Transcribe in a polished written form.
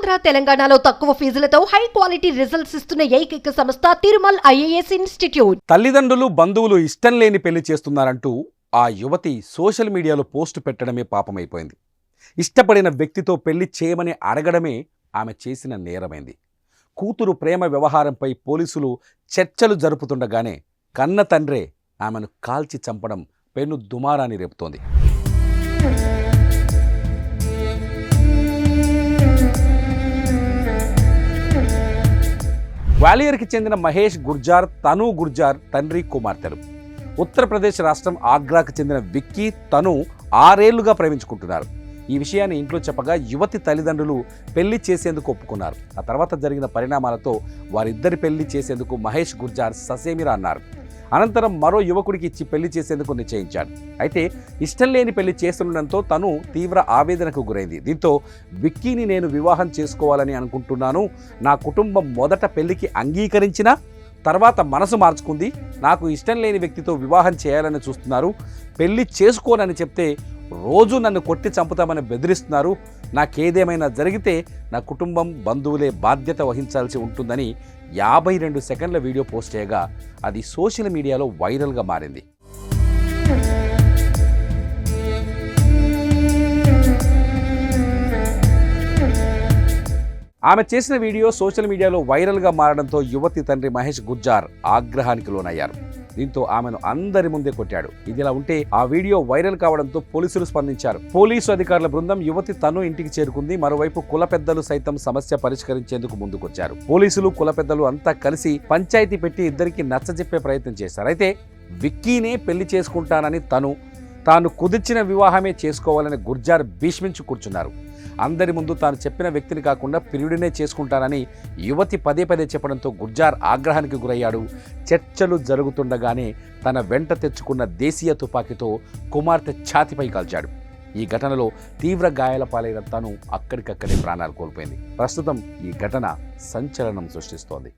ఆంధ్ర తెలంగాణలో తక్కువ ఫీజులతో high quality results ఇస్తున్న ఏకైక సంస్థ తిరుమల్ ఐఏఎస్ ఇన్స్టిట్యూట్. తల్లిదండ్రులు బంధువులు ఇష్టం లేని పెళ్లి చేస్తున్నారంటూ ఆ యువతి సోషల్ మీడియాలో పోస్టు పెట్టడమే పాపమైపోయింది. ఇష్టపడిన వ్యక్తితో పెళ్లి చేయమని అడగడమే ఆమె చేసిన నేరమైంది. కూతురు ప్రేమ వ్యవహారంపై పోలీసులు చర్చలు జరుపుతుండగానే కన్న తండ్రే ఆమెను కాల్చి చంపడం పెను దుమారాన్ని రేపుతోంది. గ్వాలియర్కి చెందిన మహేష్ గుర్జార్, తను గుర్జార్ తండ్రి కుమార్తెలు. ఉత్తరప్రదేశ్ రాష్ట్రం ఆగ్రాకు చెందిన విక్కీ, తను 6 ఏళ్లుగా ప్రేమించుకుంటున్నారు. ఈ విషయాన్ని ఇంట్లో చెప్పగా యువతి తల్లిదండ్రులు పెళ్లి చేసేందుకు ఒప్పుకున్నారు. ఆ తర్వాత జరిగిన పరిణామాలతో వారిద్దరి పెళ్లి చేసేందుకు మహేష్ గుర్జార్ ససేమిరా అన్నారు. అనంతరం మరో యువకుడికి ఇచ్చి పెళ్లి చేసేందుకు నిశ్చయించాడు. అయితే ఇష్టం లేని పెళ్లి చేస్తుండడంతో తను తీవ్ర ఆవేదనకు గురైంది. దీంతో విక్కీని నేను వివాహం చేసుకోవాలని అనుకుంటున్నాను. నా కుటుంబం మొదట పెళ్లికి అంగీకరించినా తర్వాత మనసు మార్చుకుంది. నాకు ఇష్టం లేని వ్యక్తితో వివాహం చేయాలని చూస్తున్నారు. పెళ్లి చేసుకోనని చెప్తే రోజు నన్ను కొట్టి చంపుతామని బెదిరిస్తున్నారు. నాకేదేమైనా జరిగితే నా కుటుంబం, బంధువులే బాధ్యత వహించాల్సి ఉంటుందని 52 సెకండ్ల వీడియో పోస్ట్ చేయగా అది సోషల్ మీడియాలో వైరల్గా మారింది. ఆమె చేసిన వీడియో సోషల్ మీడియాలో వైరల్గా మారడంతో యువతి తండ్రి మహేష్ గుర్జార్ ఆగ్రహానికి లోనయ్యారు. దీంతో ఆమెను అందరి ముందే కొట్టాడు. ఇదిలా ఉంటే ఆ వీడియో వైరల్ కావడంతో పోలీసులు స్పందించారు. పోలీసు అధికారుల బృందం యువతి తను ఇంటికి చేరుకుంది. మరోవైపు కుల పెద్దలు సైతం సమస్య పరిష్కరించేందుకు ముందుకొచ్చారు. పోలీసులు, కుల పెద్దలు అంతా కలిసి పంచాయతీ పెట్టి ఇద్దరికి నచ్చజెప్పే ప్రయత్నం చేశారు. అయితే విక్కీనే పెళ్లి చేసుకుంటానని తాను కుదిర్చిన వివాహమే చేసుకోవాలని గుర్జార్ భీష్మించి కూర్చున్నారు. అందరి ముందు తాను చెప్పిన వ్యక్తిని కాకుండా ప్రియుడినే చేసుకుంటానని యువతి పదే చెప్పడంతో గుర్జార్ ఆగ్రహానికి గురయ్యాడు. చర్చలు జరుగుతుండగానే తన వెంట తెచ్చుకున్న దేశీయ తుపాకీతో కుమార్తె ఛాతిపై కాల్చాడు. ఈ ఘటనలో తీవ్ర గాయాల పాలైన తను అక్కడికక్కడే ప్రాణాలు కోల్పోయింది. ప్రస్తుతం ఈ ఘటన సంచలనం సృష్టిస్తోంది.